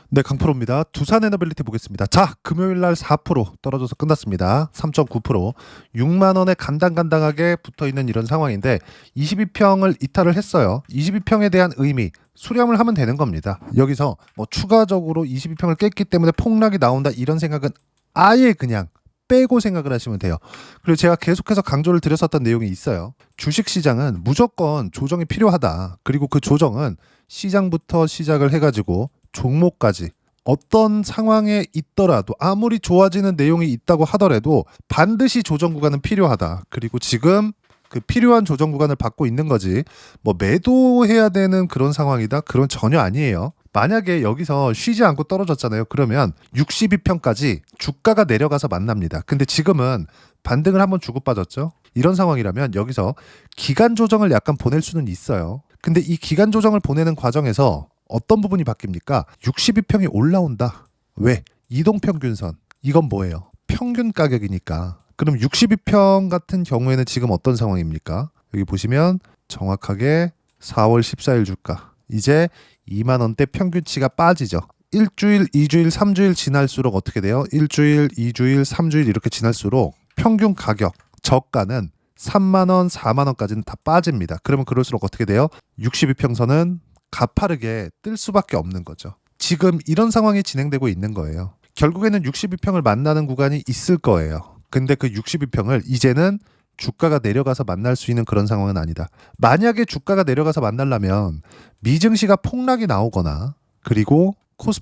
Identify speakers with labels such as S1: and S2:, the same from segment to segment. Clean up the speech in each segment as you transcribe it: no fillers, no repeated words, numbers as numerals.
S1: 네, 강프로입니다. 두산 에너빌리티 보겠습니다. 자, 금요일 날 4% 떨어져서 끝났습니다. 3.9%. 6만 원에 간당간당하게 붙어 있는 이런 상황인데 22평을 이탈을 했어요. 22평에 대한 의미, 수렴을 하면 되는 겁니다. 여기서 뭐 추가적으로 22평을 깼기 때문에 폭락이 나온다 이런 생각은 아예 그냥 빼고 생각을 하시면 돼요. 그리고 제가 계속해서 강조를 드렸었던 내용이 있어요. 주식시장은 무조건 조정이 필요하다. 그리고 그 조정은 시장부터 시작을 해가지고 종목까지 어떤 상황에 있더라도 아무리 좋아지는 내용이 있다고 하더라도 반드시 조정 구간은 필요하다. 그리고 지금 그 필요한 조정 구간을 받고 있는 거지 뭐 매도해야 되는 그런 상황이다? 그런 전혀 아니에요. 만약에 여기서 쉬지 않고 떨어졌잖아요. 그러면 62평까지 주가가 내려가서 만납니다. 근데 지금은 반등을 한번 주고 빠졌죠. 이런 상황이라면 여기서 기간 조정을 약간 보낼 수는 있어요. 근데 이 기간 조정을 보내는 과정에서 어떤 부분이 바뀝니까? 62평이 올라온다. 왜? 이동평균선. 이건 뭐예요? 평균 가격이니까. 그럼 62평 같은 경우에는 지금 어떤 상황입니까? 여기 보시면 정확하게 4월 14일 주가. 이제 2만 원대 평균치가 빠지죠. 일주일, 2주일, 3주일 지날수록 어떻게 돼요? 일주일, 2주일, 3주일 이렇게 지날수록 평균 가격, 저가는 3만 원, 4만 원까지는 다 빠집니다. 그러면 그럴수록 어떻게 돼요? 62평선은 가파르게 뜰 수밖에 없는 거죠. 지금 이런 상황이 진행되고 있는 거예요. 결국에는 62평을 만나는 구간이 있을 거예요. 근데 그 62평을 이제는 주가가 내려가서 만날 수 있는 그런 상황은 아니다. 만약에 주가가 내려가서 만나려면 미증시가 폭락이 나오거나 그리고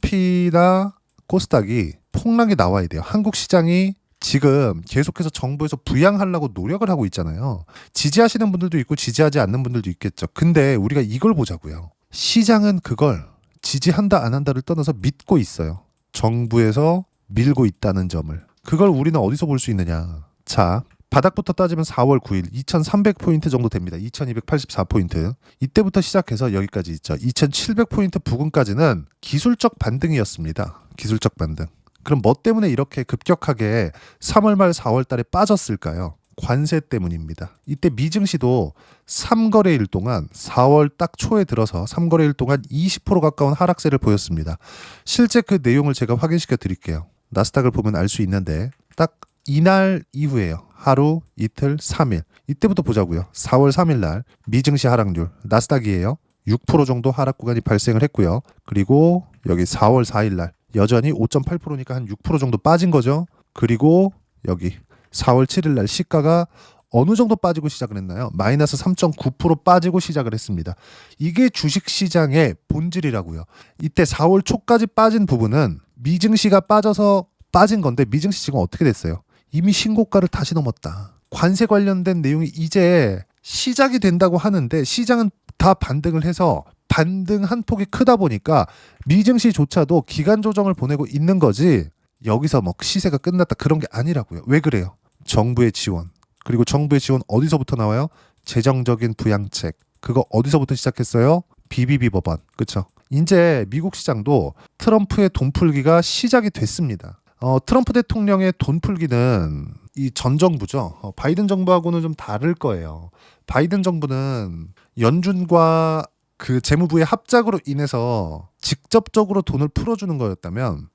S1: 코스피나 코스닥이 폭락이 나와야 돼요. 한국 시장이 지금 계속해서 정부에서 부양하려고 노력을 하고 있잖아요. 지지하시는 분들도 있고 지지하지 않는 분들도 있겠죠. 근데 우리가 이걸 보자고요. 시장은 그걸 지지한다 안 한다를 떠나서 믿고 있어요. 정부에서 밀고 있다는 점을. 그걸 우리는 어디서 볼 수 있느냐. 자, 바닥부터 따지면 4월 9일 2300포인트 정도 됩니다. 2284포인트. 이때부터 시작해서 여기까지 있죠. 2700포인트 부근까지는 기술적 반등이었습니다. 기술적 반등. 그럼 뭐 때문에 이렇게 급격하게 3월 말 4월 달에 빠졌을까요? 관세 때문입니다. 이때 미증시도 3거래일 동안 4월 딱 초에 들어서 3거래일 동안 20% 가까운 하락세를 보였습니다. 실제 그 내용을 제가 확인시켜 드릴게요. 나스닥을 보면 알 수 있는데 딱 이날 이후에요. 하루, 이틀, 3일. 이때부터 보자고요. 4월 3일 날 미증시 하락률 나스닥이에요. 6% 정도 하락 구간이 발생을 했고요. 그리고 여기 4월 4일 날 여전히 5.8%니까 한 6% 정도 빠진 거죠. 그리고 여기 4월 7일 날 시가가 어느 정도 빠지고 시작을 했나요? 마이너스 3.9% 빠지고 시작을 했습니다. 이게 주식시장의 본질이라고요. 이때 4월 초까지 빠진 부분은 미증시가 빠져서 빠진 건데 미증시 지금 어떻게 됐어요? 이미 신고가를 다시 넘었다. 관세 관련된 내용이 이제 시작이 된다고 하는데 시장은 다 반등을 해서 반등 한 폭이 크다 보니까 미증시조차도 기간 조정을 보내고 있는 거지 여기서 뭐 시세가 끝났다 그런 게 아니라고요. 왜 그래요? 정부의 지원. 그리고 정부의 지원 어디서부터 나와요? 재정적인 부양책. 그거 어디서부터 시작했어요? BBB 법안. 그쵸? 이제 미국 시장도 트럼프의 돈 풀기가 시작이 됐습니다. 트럼프 대통령의 돈 풀기는 이 전 정부죠. 바이든 정부하고는 좀 다를 거예요. 바이든 정부는 연준과 그 재무부의 합작으로 인해서 직접적으로 돈을 풀어주는 거였다면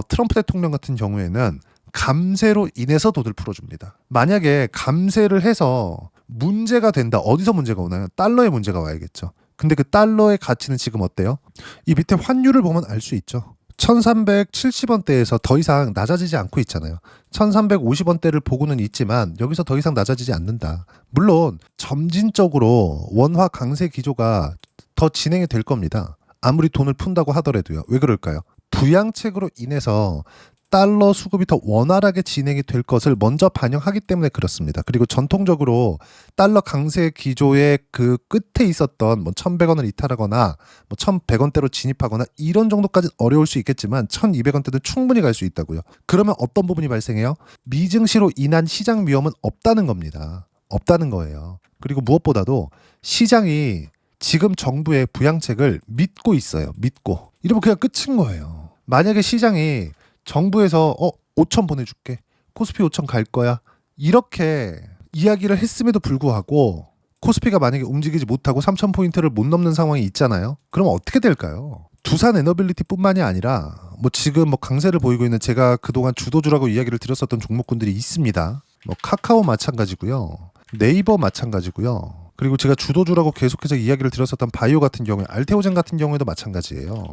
S1: 트럼프 대통령 같은 경우에는 감세로 인해서 돈을 풀어줍니다. 만약에 감세를 해서 문제가 된다. 어디서 문제가 오나요? 달러에 문제가 와야겠죠. 근데 그 달러의 가치는 지금 어때요? 이 밑에 환율을 보면 알 수 있죠. 1370원대에서 더 이상 낮아지지 않고 있잖아요. 1350원대를 보고는 있지만 여기서 더 이상 낮아지지 않는다. 물론 점진적으로 원화 강세 기조가 더 진행이 될 겁니다. 아무리 돈을 푼다고 하더라도요. 왜 그럴까요? 부양책으로 인해서 달러 수급이 더 원활하게 진행이 될 것을 먼저 반영하기 때문에 그렇습니다. 그리고 전통적으로 달러 강세 기조의 그 끝에 있었던 뭐 1,100원을 이탈하거나 뭐 1,100원대로 진입하거나 이런 정도까지는 어려울 수 있겠지만 1,200원대도 충분히 갈 수 있다고요. 그러면 어떤 부분이 발생해요? 미증시로 인한 시장 위험은 없다는 겁니다. 없다는 거예요. 그리고 무엇보다도 시장이 지금 정부의 부양책을 믿고 있어요. 믿고. 이러면 그냥 끝인 거예요. 만약에 시장이 정부에서 5천 보내줄게. 코스피 5천 갈 거야. 이렇게 이야기를 했음에도 불구하고 코스피가 만약에 움직이지 못하고 3,000포인트를 못 넘는 상황이 있잖아요. 그럼 어떻게 될까요? 두산 에너빌리티뿐만이 아니라 뭐 지금 뭐 강세를 보이고 있는 제가 그동안 주도주라고 이야기를 드렸었던 종목군들이 있습니다. 뭐 카카오 마찬가지고요. 네이버 마찬가지고요. 그리고 제가 주도주라고 계속해서 이야기를 드렸었던 바이오 같은 경우에 알테오젠 같은 경우에도 마찬가지예요.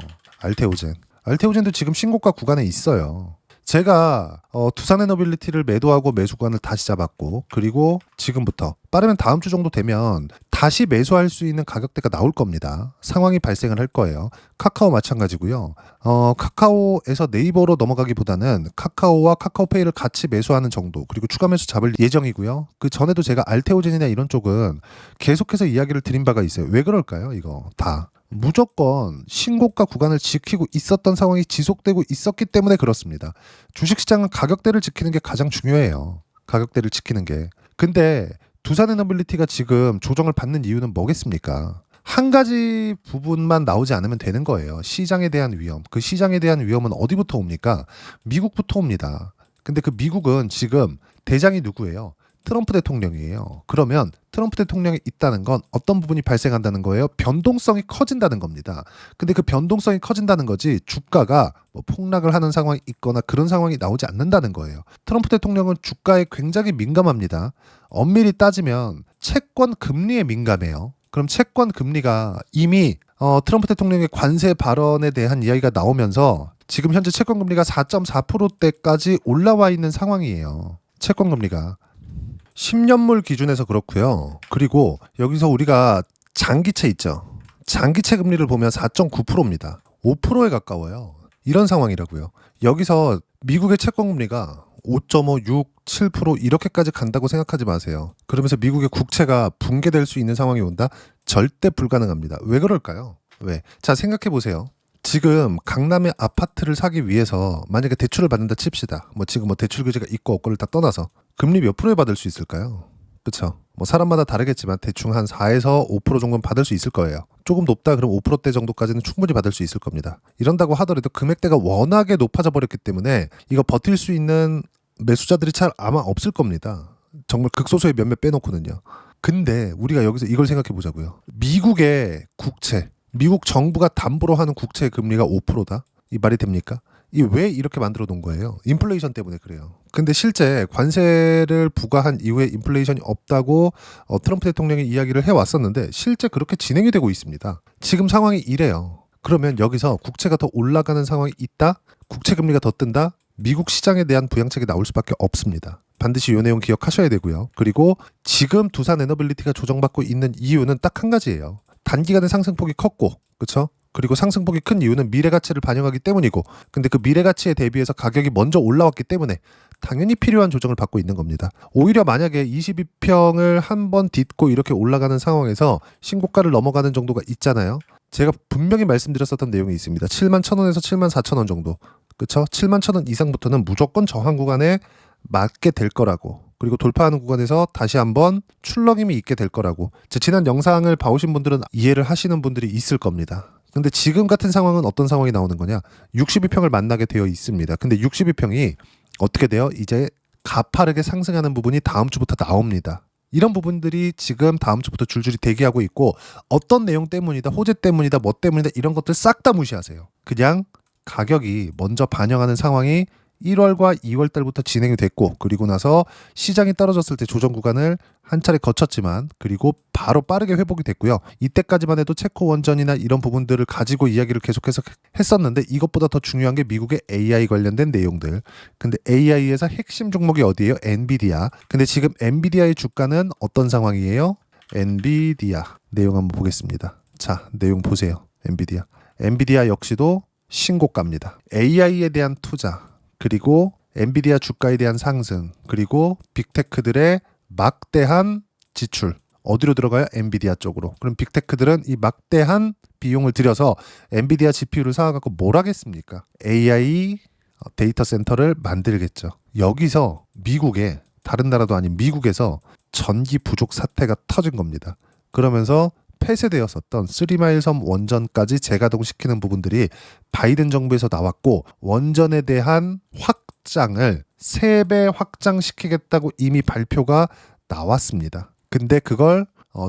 S1: 알테오젠도 지금 신고가 구간에 있어요. 제가 두산에너빌리티를 매도하고 매수 구간을 다시 잡았고, 그리고 지금부터 빠르면 다음 주 정도 되면 다시 매수할 수 있는 가격대가 나올 겁니다. 상황이 발생을 할 거예요. 카카오 마찬가지고요. 카카오에서 네이버로 넘어가기보다는 카카오와 카카오페이를 같이 매수하는 정도, 그리고 추가 매수 잡을 예정이고요. 그 전에도 제가 알테오젠이나 이런 쪽은 계속해서 이야기를 드린 바가 있어요. 왜 그럴까요? 이거 다 무조건 신고가 구간을 지키고 있었던 상황이 지속되고 있었기 때문에 그렇습니다. 주식시장은 가격대를 지키는 게 가장 중요해요. 가격대를 지키는 게. 근데 두산에너빌리티가 지금 조정을 받는 이유는 뭐겠습니까? 한 가지 부분만 나오지 않으면 되는 거예요. 시장에 대한 위험. 그 시장에 대한 위험은 어디부터 옵니까? 미국부터 옵니다. 근데 그 미국은 지금 대장이 누구예요? 트럼프 대통령이에요. 그러면 트럼프 대통령이 있다는 건 어떤 부분이 발생한다는 거예요? 변동성이 커진다는 겁니다. 근데 그 변동성이 커진다는 거지 주가가 뭐 폭락을 하는 상황이 있거나 그런 상황이 나오지 않는다는 거예요. 트럼프 대통령은 주가에 굉장히 민감합니다. 엄밀히 따지면 채권 금리에 민감해요. 그럼 채권 금리가 이미 트럼프 대통령의 관세 발언에 대한 이야기가 나오면서 지금 현재 채권 금리가 4.4%대까지 올라와 있는 상황이에요. 채권 금리가 10년물 기준에서 그렇고요. 그리고 여기서 우리가 장기채 있죠. 장기채 금리를 보면 4.9%입니다. 5%에 가까워요. 이런 상황이라고요. 여기서 미국의 채권 금리가 5.5, 6, 7% 이렇게까지 간다고 생각하지 마세요. 그러면서 미국의 국채가 붕괴될 수 있는 상황이 온다? 절대 불가능합니다. 왜 그럴까요? 왜? 자, 생각해 보세요. 지금 강남의 아파트를 사기 위해서 만약에 대출을 받는다 칩시다. 뭐 지금 뭐 대출 규제가 있고 없고를 다 떠나서 금리 몇 프로에 받을 수 있을까요? 그렇죠. 뭐 사람마다 다르겠지만 대충 한 4에서 5% 정도는 받을 수 있을 거예요. 조금 높다 그럼 5%대 정도까지는 충분히 받을 수 있을 겁니다. 이런다고 하더라도 금액대가 워낙에 높아져 버렸기 때문에 이거 버틸 수 있는 매수자들이 잘 아마 없을 겁니다. 정말 극소수의 몇몇 빼놓고는요. 근데 우리가 여기서 이걸 생각해 보자고요. 미국의 국채, 미국 정부가 담보로 하는 국채 금리가 5%다? 이 말이 됩니까? 이 왜 이렇게 만들어 놓은 거예요? 인플레이션 때문에 그래요. 근데 실제 관세를 부과한 이후에 인플레이션이 없다고 트럼프 대통령이 이야기를 해왔었는데 실제 그렇게 진행이 되고 있습니다. 지금 상황이 이래요. 그러면 여기서 국채가 더 올라가는 상황이 있다? 국채 금리가 더 뜬다? 미국 시장에 대한 부양책이 나올 수밖에 없습니다. 반드시 이 내용 기억하셔야 되고요. 그리고 지금 두산에너빌리티가 조정받고 있는 이유는 딱 한 가지예요. 단기간에 상승폭이 컸고, 그렇죠? 그리고 상승폭이 큰 이유는 미래가치를 반영하기 때문이고, 근데 그 미래가치에 대비해서 가격이 먼저 올라왔기 때문에 당연히 필요한 조정을 받고 있는 겁니다. 오히려 만약에 22평을 한번 딛고 이렇게 올라가는 상황에서 신고가를 넘어가는 정도가 있잖아요. 제가 분명히 말씀드렸었던 내용이 있습니다. 71,000원에서 74,000원 정도. 그렇죠? 71,000원 이상부터는 무조건 저항 구간에 맞게 될 거라고. 그리고 돌파하는 구간에서 다시 한번 출렁임이 있게 될 거라고. 제 지난 영상을 봐오신 분들은 이해를 하시는 분들이 있을 겁니다. 근데 지금 같은 상황은 어떤 상황이 나오는 거냐? 62평을 만나게 되어 있습니다. 근데 62평이 어떻게 돼요? 이제 가파르게 상승하는 부분이 다음 주부터 나옵니다. 이런 부분들이 지금 다음 주부터 줄줄이 대기하고 있고 어떤 내용 때문이다, 호재 때문이다, 뭐 때문이다 이런 것들 싹 다 무시하세요. 그냥 가격이 먼저 반영하는 상황이 1월과 2월 달부터 진행이 됐고 그리고 나서 시장이 떨어졌을 때 조정 구간을 한 차례 거쳤지만 그리고 바로 빠르게 회복이 됐고요. 이때까지만 해도 체코 원전이나 이런 부분들을 가지고 이야기를 계속해서 했었는데 이것보다 더 중요한 게 미국의 AI 관련된 내용들. 근데 AI에서 핵심 종목이 어디예요? 엔비디아. 근데 지금 엔비디아의 주가는 어떤 상황이에요? 엔비디아 내용 한번 보겠습니다. 자, 내용 보세요. 엔비디아 역시도 신고가입니다. AI에 대한 투자 그리고 엔비디아 주가에 대한 상승 그리고 빅테크들의 막대한 지출 어디로 들어가요? 엔비디아 쪽으로. 그럼 빅테크들은 이 막대한 비용을 들여서 엔비디아 GPU를 사와갖고 뭘 하겠습니까? AI 데이터 센터를 만들겠죠. 여기서 미국에 다른 나라도 아닌 미국에서 전기 부족 사태가 터진 겁니다. 그러면서 폐쇄되었었던 3마일 섬 원전까지 재가동시키는 부분들이 바이든 정부에서 나왔고 원전에 대한 확장을 3배 확장시키겠다고 이미 발표가 나왔습니다. 근데 그걸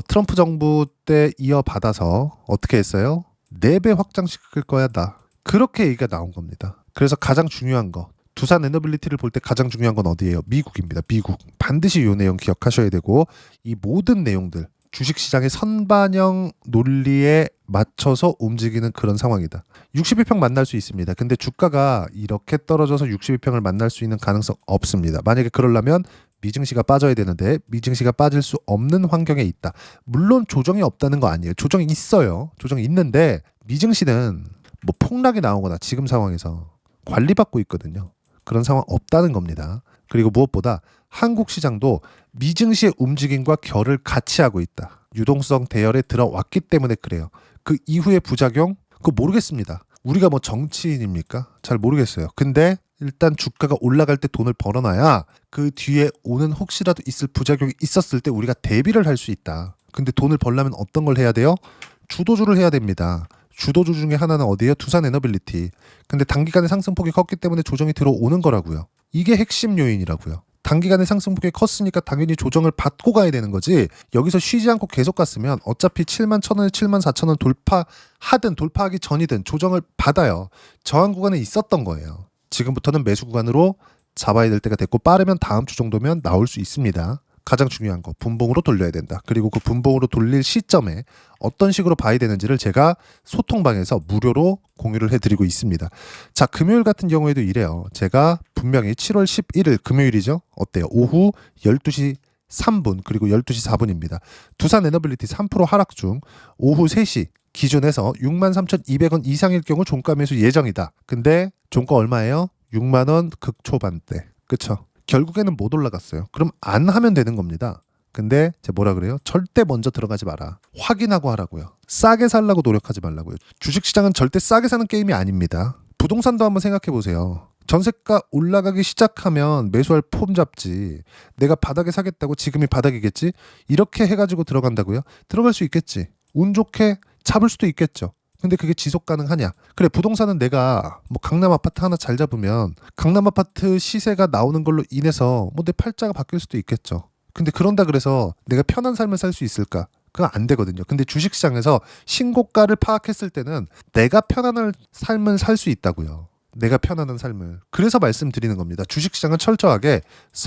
S1: 트럼프 정부 때 이어받아서 어떻게 했어요? 4배 확장시킬 거야 나. 그렇게 얘기가 나온 겁니다. 그래서 가장 중요한 거 두산 에너빌리티를 볼 때 가장 중요한 건 어디예요? 미국입니다. 미국. 반드시 이 내용 기억하셔야 되고 이 모든 내용들 주식시장의 선반영 논리에 맞춰서 움직이는 그런 상황이다. 62평 만날 수 있습니다. 근데 주가가 이렇게 떨어져서 62평을 만날 수 있는 가능성 없습니다. 만약에 그러려면 미증시가 빠져야 되는데 미증시가 빠질 수 없는 환경에 있다. 물론 조정이 없다는 거 아니에요. 조정이 있어요. 조정이 있는데 미증시는 뭐 폭락이 나오거나 지금 상황에서 관리받고 있거든요. 그런 상황 없다는 겁니다. 그리고 무엇보다 한국 시장도 미증시의 움직임과 결을 같이 하고 있다. 유동성 대열에 들어왔기 때문에 그래요. 그 이후의 부작용? 그거 모르겠습니다. 우리가 뭐 정치인입니까? 잘 모르겠어요. 근데 일단 주가가 올라갈 때 돈을 벌어놔야 그 뒤에 오는 혹시라도 있을 부작용이 있었을 때 우리가 대비를 할 수 있다. 근데 돈을 벌려면 어떤 걸 해야 돼요? 주도주를 해야 됩니다. 주도주 중에 하나는 어디예요? 두산 에너빌리티. 근데 단기간에 상승폭이 컸기 때문에 조정이 들어오는 거라고요. 이게 핵심 요인이라고요. 단기간에 상승폭이 컸으니까 당연히 조정을 받고 가야 되는 거지. 여기서 쉬지 않고 계속 갔으면 어차피 7만 1,000원, 7만 4,000원 돌파하든 돌파하기 전이든 조정을 받아요. 저항 구간에 있었던 거예요. 지금부터는 매수 구간으로 잡아야 될 때가 됐고 빠르면 다음 주 정도면 나올 수 있습니다. 가장 중요한 거 분봉으로 돌려야 된다. 그리고 그 분봉으로 돌릴 시점에 어떤 식으로 봐야 되는지를 제가 소통방에서 무료로 공유를 해드리고 있습니다. 자, 금요일 같은 경우에도 이래요. 제가 분명히 7월 11일 금요일이죠. 어때요? 오후 12시 3분 그리고 12시 4분입니다. 두산 에너빌리티 3% 하락 중 오후 3시 기준에서 63,200원 이상일 경우 종가 매수 예정이다. 근데 종가 얼마예요? 6만 원 극초반대. 그쵸? 결국에는 못 올라갔어요. 그럼 안 하면 되는 겁니다. 근데 제가 뭐라 그래요? 절대 먼저 들어가지 마라. 확인하고 하라고요. 싸게 살라고 노력하지 말라고요. 주식시장은 절대 싸게 사는 게임이 아닙니다. 부동산도 한번 생각해 보세요. 전세가 올라가기 시작하면 매수할 폼 잡지. 내가 바닥에 사겠다고 지금이 바닥이겠지? 이렇게 해가지고 들어간다고요? 들어갈 수 있겠지. 운 좋게 잡을 수도 있겠죠. 근데 그게 지속 가능하냐? 그래, 부동산은 내가 뭐 강남 아파트 하나 잘 잡으면 강남 아파트 시세가 나오는 걸로 인해서 뭐 내 팔자가 바뀔 수도 있겠죠. 근데 그런다 그래서 내가 편한 삶을 살 수 있을까? 그건 안 되거든요. 근데 주식시장에서 신고가를 파악했을 때는 내가 편안한 삶을 살 수 있다고요. 내가 편안한 삶을. 그래서 말씀드리는 겁니다. 주식시장은 철저하게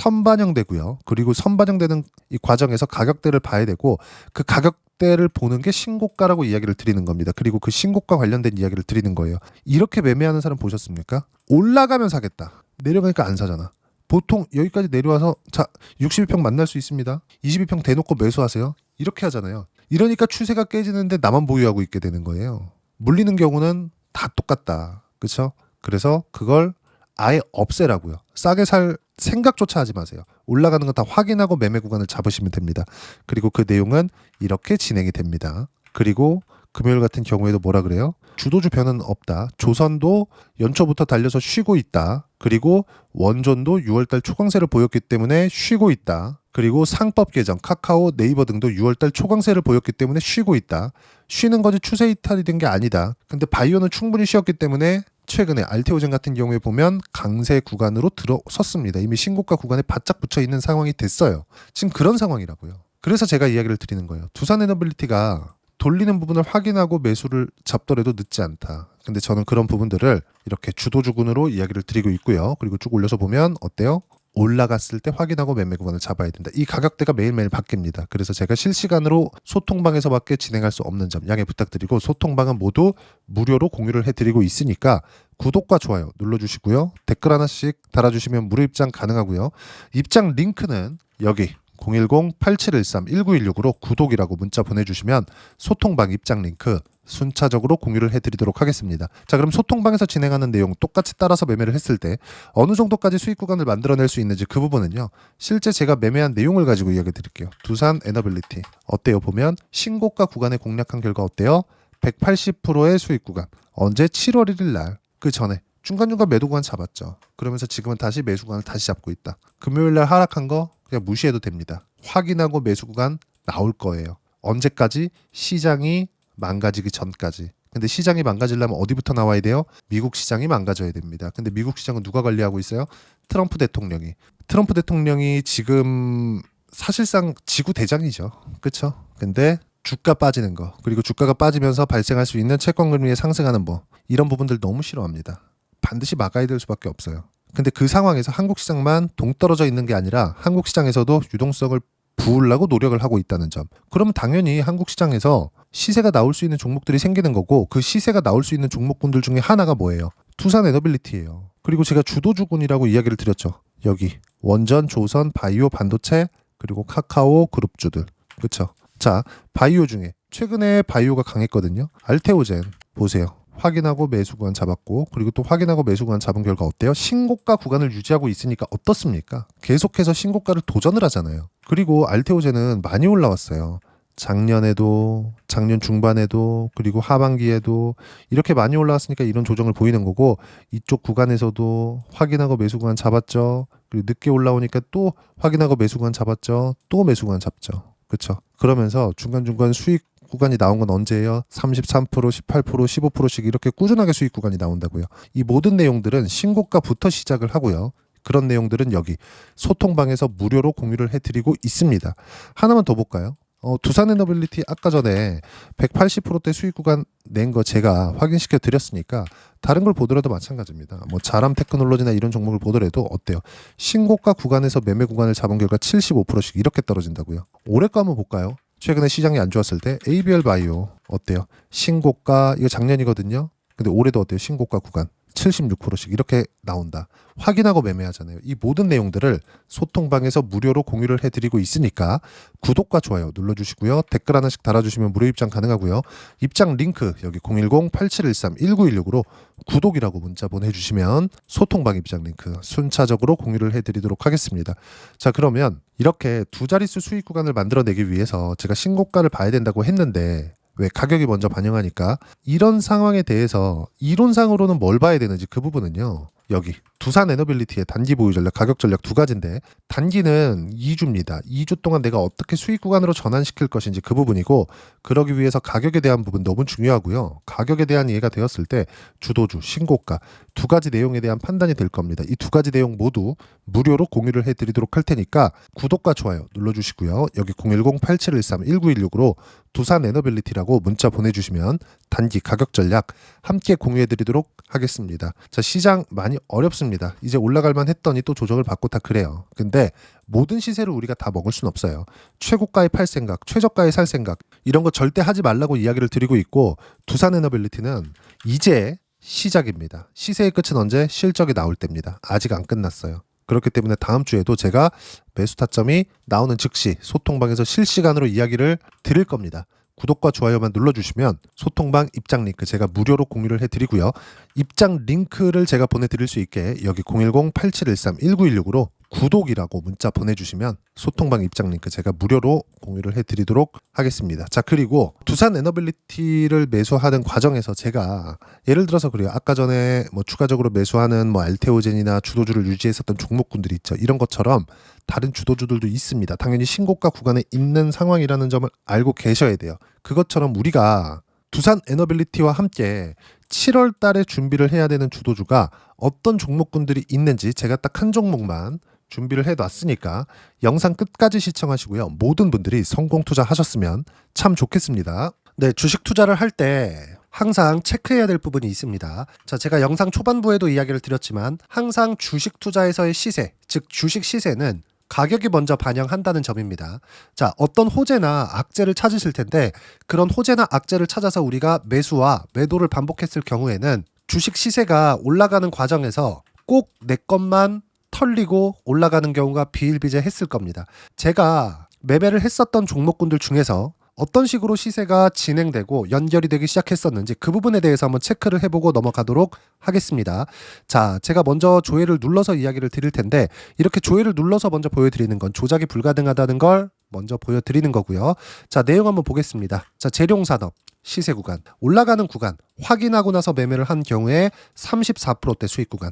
S1: 선반영되고요. 그리고 선반영되는 이 과정에서 가격대를 봐야 되고 그 가격대를 보는 게 신고가라고 이야기를 드리는 겁니다. 그리고 그 신고가 관련된 이야기를 드리는 거예요. 이렇게 매매하는 사람 보셨습니까? 올라가면 사겠다. 내려가니까 안 사잖아. 보통 여기까지 내려와서 자 62평 만날 수 있습니다. 22평 대놓고 매수하세요. 이렇게 하잖아요. 이러니까 추세가 깨지는데 나만 보유하고 있게 되는 거예요. 물리는 경우는 다 똑같다. 그렇죠? 그래서 그걸 아예 없애라고요. 싸게 살 생각조차 하지 마세요. 올라가는 건 다 확인하고 매매 구간을 잡으시면 됩니다. 그리고 그 내용은 이렇게 진행이 됩니다. 그리고 금요일 같은 경우에도 뭐라 그래요? 주도주 변화는 없다. 조선도 연초부터 달려서 쉬고 있다. 그리고 원전도 6월달 초강세를 보였기 때문에 쉬고 있다. 그리고 상법 개정, 카카오, 네이버 등도 6월달 초강세를 보였기 때문에 쉬고 있다. 쉬는 거지 추세 이탈이 된 게 아니다. 근데 바이오는 충분히 쉬었기 때문에 최근에 알테오젠 같은 경우에 보면 강세 구간으로 들어섰습니다. 이미 신고가 구간에 바짝 붙여 있는 상황이 됐어요. 지금 그런 상황이라고요. 그래서 제가 이야기를 드리는 거예요. 두산 에너빌리티가 돌리는 부분을 확인하고 매수를 잡더라도 늦지 않다. 근데 저는 그런 부분들을 이렇게 주도주군으로 이야기를 드리고 있고요. 그리고 쭉 올려서 보면 어때요? 올라갔을 때 확인하고 매매 구간을 잡아야 된다. 이 가격대가 매일매일 바뀝니다. 그래서 제가 실시간으로 소통방에서밖에 진행할 수 없는 점 양해 부탁드리고 소통방은 모두 무료로 공유를 해드리고 있으니까 구독과 좋아요 눌러주시고요. 댓글 하나씩 달아주시면 무료 입장 가능하고요. 입장 링크는 여기 010-8713-1916으로 구독이라고 문자 보내주시면 소통방 입장 링크 순차적으로 공유를 해드리도록 하겠습니다. 자, 그럼 소통방에서 진행하는 내용 똑같이 따라서 매매를 했을 때 어느 정도까지 수익 구간을 만들어낼 수 있는지 그 부분은요. 실제 제가 매매한 내용을 가지고 이야기 드릴게요. 두산 에너빌리티 어때요? 보면 신고가 구간에 공략한 결과 어때요? 180%의 수익 구간. 언제? 7월 1일 날. 그 전에 중간중간 매도 구간 잡았죠. 그러면서 지금은 다시 매수 구간을 다시 잡고 있다. 금요일 날 하락한 거 그냥 무시해도 됩니다. 확인하고 매수 구간 나올 거예요. 언제까지? 시장이 망가지기 전까지. 근데 시장이 망가지려면 어디부터 나와야 돼요? 미국 시장이 망가져야 됩니다. 근데 미국 시장은 누가 관리하고 있어요? 트럼프 대통령이. 트럼프 대통령이 지금 사실상 지구 대장이죠. 그렇죠? 근데 주가 빠지는 거, 그리고 주가가 빠지면서 발생할 수 있는 채권금리의 상승하는 이런 부분들 너무 싫어합니다. 반드시 막아야 될 수밖에 없어요. 근데 그 상황에서 한국 시장만 동떨어져 있는 게 아니라 한국 시장에서도 유동성을 부으려고 노력을 하고 있다는 점. 그러면 당연히 한국 시장에서 시세가 나올 수 있는 종목들이 생기는 거고, 그 시세가 나올 수 있는 종목군들 중에 하나가 뭐예요? 두산 에너빌리티예요. 그리고 제가 주도주군이라고 이야기를 드렸죠. 여기 원전, 조선, 바이오, 반도체, 그리고 카카오 그룹주들. 그렇죠? 자, 바이오 중에 최근에 바이오가 강했거든요. 알테오젠 보세요. 확인하고 매수 구간 잡았고, 그리고 또 확인하고 매수 구간 잡은 결과 어때요? 신고가 구간을 유지하고 있으니까 어떻습니까? 계속해서 신고가를 도전을 하잖아요. 그리고 알테오젠은 많이 올라왔어요. 작년에도, 작년 중반에도, 그리고 하반기에도 이렇게 많이 올라왔으니까 이런 조정을 보이는 거고, 이쪽 구간에서도 확인하고 매수 구간 잡았죠. 그리고 늦게 올라오니까 또 확인하고 매수 구간 잡았죠. 또 매수 구간 잡죠. 그렇죠? 그러면서 중간중간 수익 구간이 나온 건 언제예요? 33%, 18%, 15%씩 이렇게 꾸준하게 수익 구간이 나온다고요. 이 모든 내용들은 신고가부터 시작을 하고요. 그런 내용들은 여기 소통방에서 무료로 공유를 해드리고 있습니다. 하나만 더 볼까요? 두산에너빌리티 아까 전에 180%대 수익 구간 낸 거 제가 확인시켜 드렸으니까 다른 걸 보더라도 마찬가지입니다. 뭐 자람 테크놀로지나 이런 종목을 보더라도 어때요? 신고가 구간에서 매매 구간을 잡은 결과 75%씩 이렇게 떨어진다고요. 올해 거 한번 볼까요? 최근에 시장이 안 좋았을 때 ABL 바이오 어때요? 신고가, 이거 작년이거든요. 근데 올해도 어때요? 신고가 구간 76%씩 이렇게 나온다. 확인하고 매매하잖아요. 이 모든 내용들을 소통방에서 무료로 공유를 해드리고 있으니까 구독과 좋아요 눌러주시고요. 댓글 하나씩 달아주시면 무료 입장 가능하고요. 입장 링크 여기 010-8713-1916으로 구독이라고 문자 보내주시면 소통방 입장 링크 순차적으로 공유를 해드리도록 하겠습니다. 자, 그러면 이렇게 두 자릿수 수익 구간을 만들어내기 위해서 제가 신고가를 봐야 된다고 했는데, 왜? 가격이 먼저 반영하니까. 이런 상황에 대해서 이론상으로는 뭘 봐야 되는지 그 부분은요. 여기 두산 에너빌리티의 단기 보유 전략, 가격 전략 두 가지인데, 단기는 2주입니다. 2주 동안 내가 어떻게 수익 구간으로 전환시킬 것인지 그 부분이고, 그러기 위해서 가격에 대한 부분 너무 중요하고요. 가격에 대한 이해가 되었을 때 주도주, 신고가 두 가지 내용에 대한 판단이 될 겁니다. 이 두 가지 내용 모두 무료로 공유를 해드리도록 할 테니까 구독과 좋아요 눌러주시고요. 여기 010-8713-1916으로 두산 에너빌리티라고 문자 보내주시면 단기 가격 전략 함께 공유해드리도록 하겠습니다. 자, 시장 많이 어렵습니다. 이제 올라갈만 했더니 또 조정을 받고 다 그래요. 근데 모든 시세를 우리가 다 먹을 순 없어요. 최고가에 팔 생각, 최저가에 살 생각 이런 거 절대 하지 말라고 이야기를 드리고 있고, 두산 에너빌리티는 이제 시작입니다. 시세의 끝은 언제? 실적이 나올 때입니다. 아직 안 끝났어요. 그렇기 때문에 다음 주에도 제가 매수 타점이 나오는 즉시 소통방에서 실시간으로 이야기를 드릴 겁니다. 구독과 좋아요만 눌러주시면 소통방 입장 링크 제가 무료로 공유를 해드리고요. 입장 링크를 제가 보내드릴 수 있게 여기 010-8713-1916으로 구독이라고 문자 보내주시면 소통방 입장 링크 제가 무료로 공유를 해드리도록 하겠습니다. 자, 그리고 두산 에너빌리티를 매수하는 과정에서 제가 예를 들어서 그래요. 아까 전에 뭐 추가적으로 매수하는 뭐 알테오젠이나 주도주를 유지했었던 종목군들이 있죠. 이런 것처럼 다른 주도주들도 있습니다. 당연히 신고가 구간에 있는 상황이라는 점을 알고 계셔야 돼요. 그것처럼 우리가 두산 에너빌리티와 함께 7월 달에 준비를 해야 되는 주도주가 어떤 종목군들이 있는지 제가 딱 한 종목만 준비를 해놨으니까 영상 끝까지 시청하시고요. 모든 분들이 성공 투자하셨으면 참 좋겠습니다. 네, 주식 투자를 할 때 항상 체크해야 될 부분이 있습니다. 자, 제가 영상 초반부에도 이야기를 드렸지만 항상 주식 투자에서의 시세, 즉 주식 시세는 가격이 먼저 반영한다는 점입니다. 자, 어떤 호재나 악재를 찾으실 텐데, 그런 호재나 악재를 찾아서 우리가 매수와 매도를 반복했을 경우에는 주식 시세가 올라가는 과정에서 꼭 내 것만 털리고 올라가는 경우가 비일비재했을 겁니다. 제가 매매를 했었던 종목군들 중에서 어떤 식으로 시세가 진행되고 연결이 되기 시작했었는지 그 부분에 대해서 한번 체크를 해보고 넘어가도록 하겠습니다. 자, 제가 먼저 조회를 눌러서 이야기를 드릴 텐데, 이렇게 조회를 눌러서 먼저 보여드리는 건 조작이 불가능하다는 걸 먼저 보여드리는 거고요. 자, 내용 한번 보겠습니다. 자, 재룡산업 시세 구간, 올라가는 구간 확인하고 나서 매매를 한 경우에 34%대 수익 구간.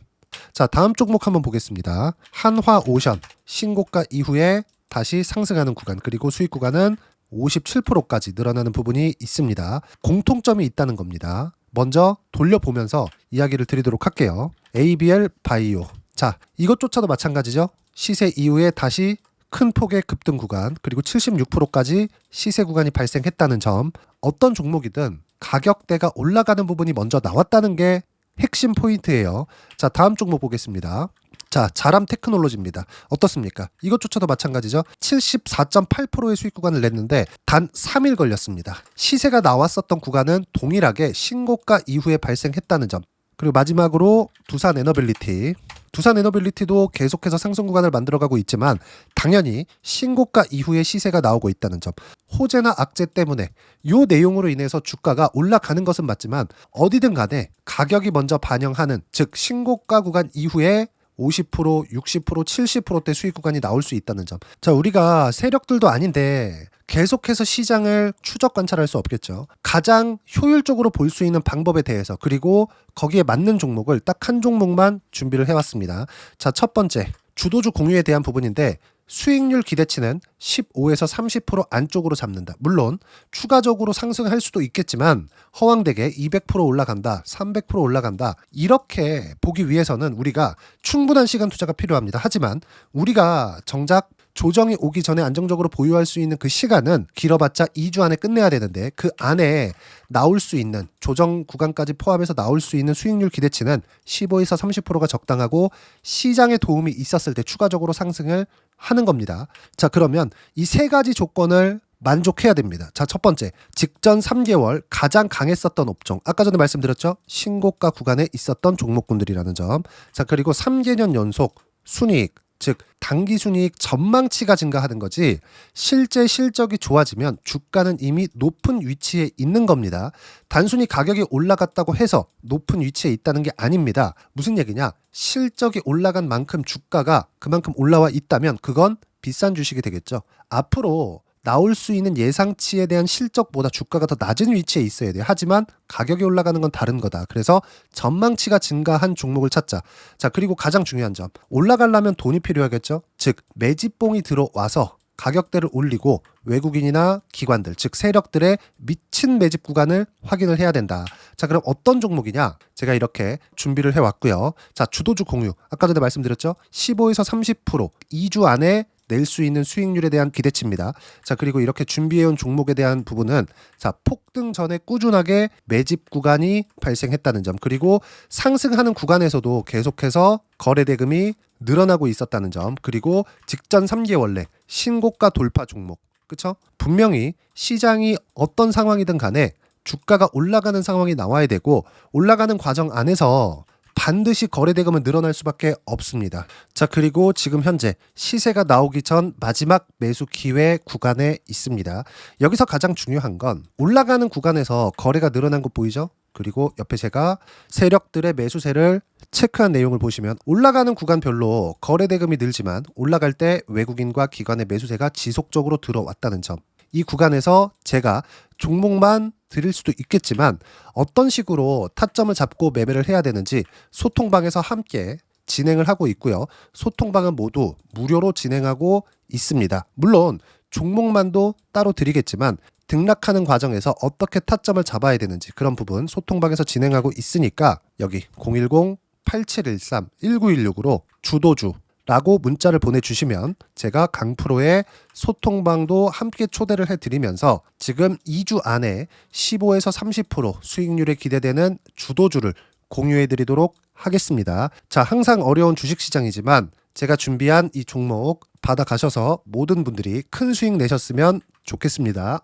S1: 자, 다음 종목 한번 보겠습니다. 한화오션 신고가 이후에 다시 상승하는 구간, 그리고 수익 구간은 57%까지 늘어나는 부분이 있습니다. 공통점이 있다는 겁니다. 먼저 돌려보면서 이야기를 드리도록 할게요. ABL 바이오. 자, 이것조차도 마찬가지죠. 시세 이후에 다시 큰 폭의 급등 구간 그리고 76%까지 시세 구간이 발생했다는 점, 어떤 종목이든 가격대가 올라가는 부분이 먼저 나왔다는 게 핵심 포인트예요. 자, 다음 종목 보겠습니다. 자, 자람 테크놀로지입니다. 어떻습니까? 이것조차도 마찬가지죠. 74.8%의 수익 구간을 냈는데 단 3일 걸렸습니다. 시세가 나왔었던 구간은 동일하게 신고가 이후에 발생했다는 점. 그리고 마지막으로 두산 에너빌리티. 두산 에너빌리티도 계속해서 상승 구간을 만들어가고 있지만 당연히 신고가 이후에 시세가 나오고 있다는 점. 호재나 악재 때문에 이 내용으로 인해서 주가가 올라가는 것은 맞지만 어디든 간에 가격이 먼저 반영하는, 즉 신고가 구간 이후에 50%, 60%, 70%대 수익 구간이 나올 수 있다는 점. 자, 우리가 세력들도 아닌데 계속해서 시장을 추적 관찰할 수 없겠죠. 가장 효율적으로 볼 수 있는 방법에 대해서, 그리고 거기에 맞는 종목을 딱 한 종목만 준비를 해왔습니다. 자, 첫 번째 주도주 공유에 대한 부분인데 수익률 기대치는 15에서 30% 안쪽으로 잡는다. 물론 추가적으로 상승할 수도 있겠지만 허황되게 200% 올라간다, 300% 올라간다, 이렇게 보기 위해서는 우리가 충분한 시간 투자가 필요합니다. 하지만 우리가 정작 조정이 오기 전에 안정적으로 보유할 수 있는 그 시간은 길어봤자 2주 안에 끝내야 되는데, 그 안에 나올 수 있는 조정 구간까지 포함해서 나올 수 있는 수익률 기대치는 15에서 30%가 적당하고 시장에 도움이 있었을 때 추가적으로 상승을 하는 겁니다. 자, 그러면 이 세 가지 조건을 만족해야 됩니다. 자, 첫 번째, 직전 3개월 가장 강했었던 업종. 아까 전에 말씀드렸죠? 신고가 구간에 있었던 종목군들이라는 점. 자, 그리고 3개년 연속 순이익, 즉 단기 순이익 전망치가 증가하는 거지 실제 실적이 좋아지면 주가는 이미 높은 위치에 있는 겁니다. 단순히 가격이 올라갔다고 해서 높은 위치에 있다는 게 아닙니다. 무슨 얘기냐? 실적이 올라간 만큼 주가가 그만큼 올라와 있다면 그건 비싼 주식이 되겠죠. 앞으로 나올 수 있는 예상치에 대한 실적보다 주가가 더 낮은 위치에 있어야 돼요. 하지만 가격이 올라가는 건 다른 거다. 그래서 전망치가 증가한 종목을 찾자. 자, 그리고 가장 중요한 점, 올라가려면 돈이 필요하겠죠. 즉 매집봉이 들어와서 가격대를 올리고 외국인이나 기관들, 즉 세력들의 미친 매집 구간을 확인을 해야 된다. 자, 그럼 어떤 종목이냐? 제가 이렇게 준비를 해왔고요. 자, 주도주 공유. 아까 전에 말씀드렸죠. 15에서 30% 2주 안에 낼 수 있는 수익률에 대한 기대치입니다. 자, 그리고 이렇게 준비해온 종목에 대한 부분은, 자, 폭등 전에 꾸준하게 매집 구간이 발생했다는 점, 그리고 상승하는 구간에서도 계속해서 거래 대금이 늘어나고 있었다는 점, 그리고 직전 3개월 내 신고가 돌파 종목. 그쵸? 분명히 시장이 어떤 상황이든 간에 주가가 올라가는 상황이 나와야 되고, 올라가는 과정 안에서 반드시 거래 대금은 늘어날 수밖에 없습니다. 자, 그리고 지금 현재 시세가 나오기 전 마지막 매수 기회 구간에 있습니다. 여기서 가장 중요한 건 올라가는 구간에서 거래가 늘어난 거 보이죠? 그리고 옆에 제가 세력들의 매수세를 체크한 내용을 보시면 올라가는 구간별로 거래 대금이 늘지만 올라갈 때 외국인과 기관의 매수세가 지속적으로 들어왔다는 점. 이 구간에서 제가 종목만 드릴 수도 있겠지만 어떤 식으로 타점을 잡고 매매를 해야 되는지 소통방에서 함께 진행을 하고 있고요. 소통방은 모두 무료로 진행하고 있습니다. 물론 종목만도 따로 드리겠지만 등락하는 과정에서 어떻게 타점을 잡아야 되는지 그런 부분 소통방에서 진행하고 있으니까 여기 010-8713-1916으로 주도주 라고 문자를 보내주시면 제가 강프로의 소통방도 함께 초대를 해드리면서 지금 2주 안에 15에서 30% 수익률에 기대되는 주도주를 공유해드리도록 하겠습니다. 자, 항상 어려운 주식시장이지만 제가 준비한 이 종목 받아가셔서 모든 분들이 큰 수익 내셨으면 좋겠습니다.